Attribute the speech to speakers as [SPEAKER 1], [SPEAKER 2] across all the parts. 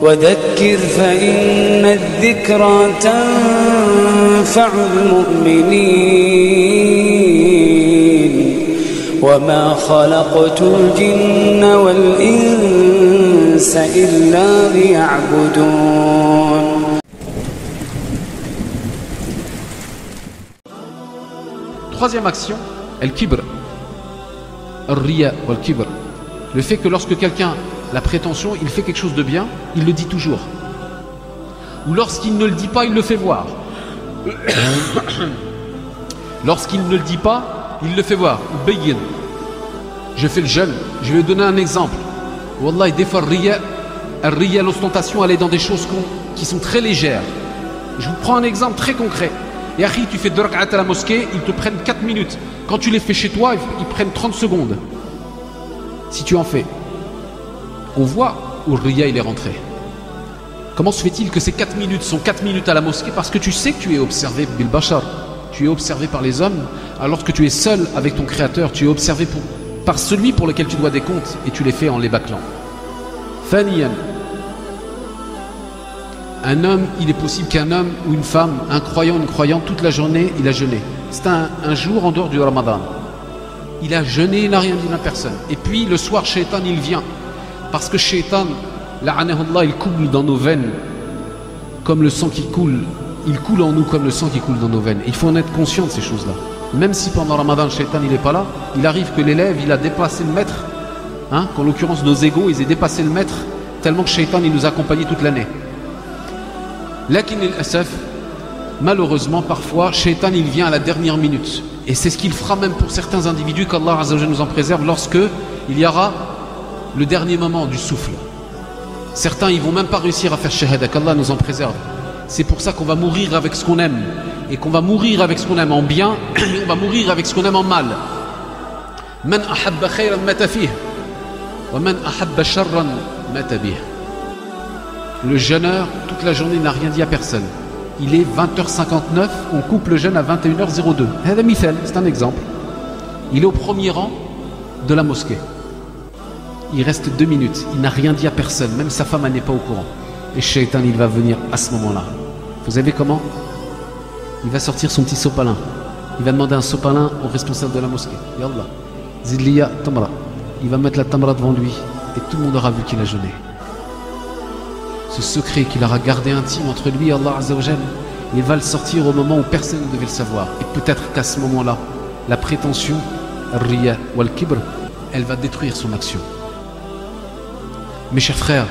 [SPEAKER 1] وذكر فإن الذكرى تنفع المؤمنين وما خلقت الجن والإنس إلا ليعبدون.
[SPEAKER 2] Troisième action, al-kibr, al-riya wal-kibr. Le fait que lorsque quelqu'un, la prétention, il fait quelque chose de bien, il le dit toujours. Ou lorsqu'il ne le dit pas, il le fait voir. Lorsqu'il ne le dit pas, il le fait voir. Bayyin. Je fais le jeûne. Je vais donner un exemple. Wallah, des fois, al-riya, l'ostentation, elle est dans des choses qui sont très légères. Je vous prends un exemple très concret. Et Akhi, tu fais 2 rak'at à la mosquée, ils te prennent 4 minutes. Quand tu les fais chez toi, ils prennent 30 secondes. Si tu en fais. On voit où le riya il est rentré. Comment se fait-il que ces 4 minutes sont 4 minutes à la mosquée? Parce que tu sais que tu es observé bil bashar. Tu es observé par les hommes, alors que tu es seul avec ton créateur. Tu es observé par celui pour lequel tu dois des comptes, et tu les fais en les bâclant. Faniyan. Un homme, il est possible qu'un homme ou une femme, un croyant, une croyante, toute la journée, il a jeûné. C'est un jour en dehors du Ramadan. Il a jeûné, il n'a rien dit à personne. Et puis le soir, Shaitan, il vient. Parce que Shaitan, la'anahullah, il coule dans nos veines comme le sang qui coule. Il coule en nous comme le sang qui coule dans nos veines. Et il faut en être conscient de ces choses-là. Même si pendant Ramadan, Shaitan, il n'est pas là, il arrive que l'élève, il a dépassé le maître. Qu'en l'occurrence, nos égos, ils aient dépassé le maître, tellement que Shaitan, il nous a accompagnés toute l'année. Lakin al-asaf, malheureusement, parfois, Shaitan, il vient à la dernière minute. Et c'est ce qu'il fera même pour certains individus, qu'Allah Azza wa Jalla nous en préserve, lorsque il y aura le dernier moment du souffle. Certains, ils vont même pas réussir à faire shahada, qu'Allah nous en préserve. C'est pour ça qu'on va mourir avec ce qu'on aime. Et qu'on va mourir avec ce qu'on aime en bien, et on va mourir avec ce qu'on aime en mal. Man ahabba khayran mata fih, wa man ahabba sharran mata bih. Le jeûneur, toute la journée, n'a rien dit à personne. Il est 20h59, on coupe le jeûne à 21h02. C'est un exemple. Il est au premier rang de la mosquée. Il reste 2 minutes. Il n'a rien dit à personne. Même sa femme n'est pas au courant. Et Shaitan, il va venir à ce moment-là. Vous savez comment? Il va sortir son petit sopalin. Il va demander un sopalin au responsable de la mosquée. Yallah, zidliya tamra. Il va mettre la tamra devant lui. Et tout le monde aura vu qu'il a jeûné. Ce secret qu'il aura gardé intime entre lui et Allah Azza wa Jalla, il va le sortir au moment où personne ne devait le savoir. Et peut-être qu'à ce moment-là, la prétention, al-riya ou al-kibr, elle va détruire son action. Mes chers frères,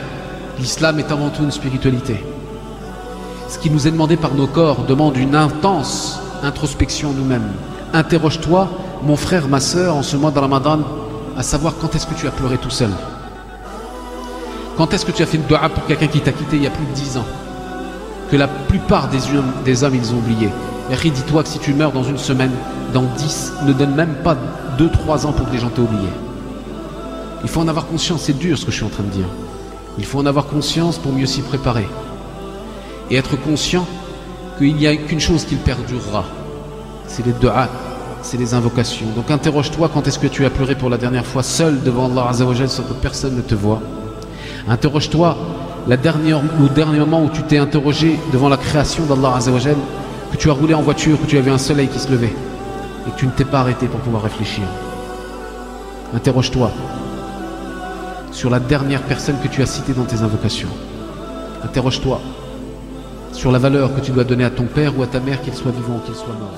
[SPEAKER 2] l'islam est avant tout une spiritualité. Ce qui nous est demandé par nos corps demande une intense introspection en nous-mêmes. Interroge-toi, mon frère, ma sœur, en ce mois de Ramadan, à savoir quand est-ce que tu as pleuré tout seul. Quand est-ce que tu as fait une dua pour quelqu'un qui t'a quitté il y a plus de 10 ans? Que la plupart des hommes, ils ont oublié. Et dis-toi que si tu meurs dans une semaine, dans 10, ne donne même pas 2-3 ans pour que les gens t'aient oublié. Il faut en avoir conscience, c'est dur ce que je suis en train de dire. Il faut en avoir conscience pour mieux s'y préparer. Et être conscient qu'il n'y a qu'une chose qui perdurera. C'est les du'a, c'est les invocations. Donc interroge-toi quand est-ce que tu as pleuré pour la dernière fois seul devant Allah Azza wa Jalla sans que personne ne te voit. Interroge-toi le dernier moment où tu t'es interrogé devant la création d'Allah Azza wa Jalla, que tu as roulé en voiture, que tu avais un soleil qui se levait et que tu ne t'es pas arrêté pour pouvoir réfléchir. Interroge-toi sur la dernière personne que tu as citée dans tes invocations. Interroge-toi sur la valeur que tu dois donner à ton père ou à ta mère, qu'il soit vivant ou qu'il soit mort.